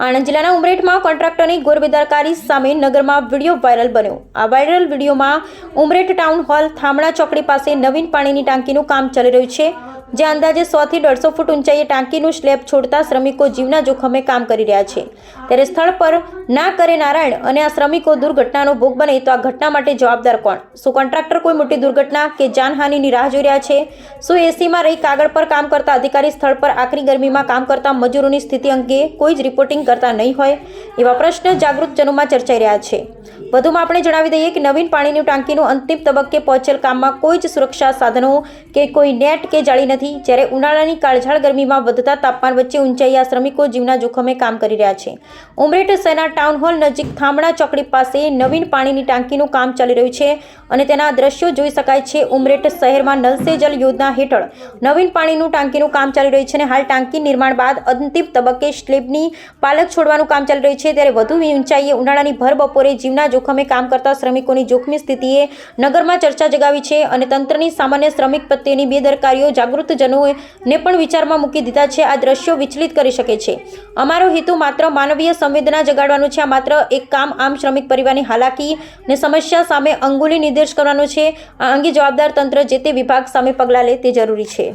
આણંદ જિલ્લાના ઉમરેઠમાં કોન્ટ્રાક્ટરની ઘોર બેદરકારી સામે નગરમાં વિડીયો વાયરલ બન્યો। આ વાયરલ વિડીયોમાં ઉમરેઠ ટાઉન હોલ થામણા ચોકડી પાસે નવીન પાણીની ટાંકીનું કામ ચાલી રહ્યું છે, જે અંદાજે 100 થી 150 ફૂટ ઊંચાઈએ ટાંકીનું સ્લેબ છોડતા શ્રમિકો જીવના જોખમે કામ કરી રહ્યા છે। ત્યારે સ્થળ પર ના કરે નારાયણ અને આ શ્રમિકો દુર્ઘટનાનો ભોગ બને તો આ ઘટના માટે જવાબદાર કોણ? શું કોન્ટ્રાક્ટર કોઈ મોટી દુર્ઘટના કે જાનહાનિની રાહ જોઈ રહ્યા છે? શું એસીમાં રહી કાગળ પર કામ કરતા અધિકારી સ્થળ પર આકરી ગરમીમાં કામ કરતા મજૂરોની સ્થિતિ અંગે કોઈ જ રિપોર્ટિંગ કરતા નહીં હોય? એવા પ્રશ્ન જાગૃતજનોમાં ચર્ચાઈ રહ્યા છે। વધુમાં આપણે જણાવી દઈએ કે નવીન પાણીની ટાંકીનું અંતિમ તબક્કે પહોંચેલ કામમાં કોઈ જ સુરક્ષા સાધનો કે કોઈ નેટ કે જાળી નથી। જ્યારે ઉનાળાની કાળઝાળ ગરમીમાં વધતા તાપમાન વચ્ચે ઊંચાઈ આ શ્રમિકો જીવના જોખમે કામ કરી રહ્યા છે। ઉમરેઠ શહેરના ટાઉન હોલ નજીક થામણા ચોકડી પાસે નવીન પાણીની ટાંકીનું કામ ચાલી રહ્યું છે અને તેના દ્રશ્યો જોઈ શકાય છે। ઉમરેઠ શહેરમાં નલ સે જલ યોજના હેઠળ નવીન પાણીનું ટાંકીનું કામ ચાલી રહ્યું છે અને હાલ ટાંકી નિર્માણ બાદ અંતિમ તબક્કે સ્લેબની પાલક છોડવાનું કામ ચાલી રહ્યું છે। ત્યારે વધુ ઊંચાઈએ ઉનાળાની ભર બપોરે જીવના જોખમે કામ કરતા શ્રમિકોની જોખમી સ્થિતિએ નગરમાં ચર્ચા જગાવી છે અને તંત્રની સામાન્ય શ્રમિક પ્રત્યેની બેદરકારીઓ જાગૃતજનોને પણ વિચારમાં મૂકી દીધા છે। આ દ્રશ્યો વિચલિત કરી શકે છે। અમારો હેતુ માત્ર માનવીય સંવેદના જગાડવાનો છે। આ માત્ર એક કામ આમ શ્રમિક પરિવારની હાલાકી અને સમસ્યા સામે અંગુલી નિર્દેશ કરવાનો છે। આ અંગે જવાબદાર તંત્ર જે તે વિભાગ સામે પગલાં લે તે જરૂરી છે।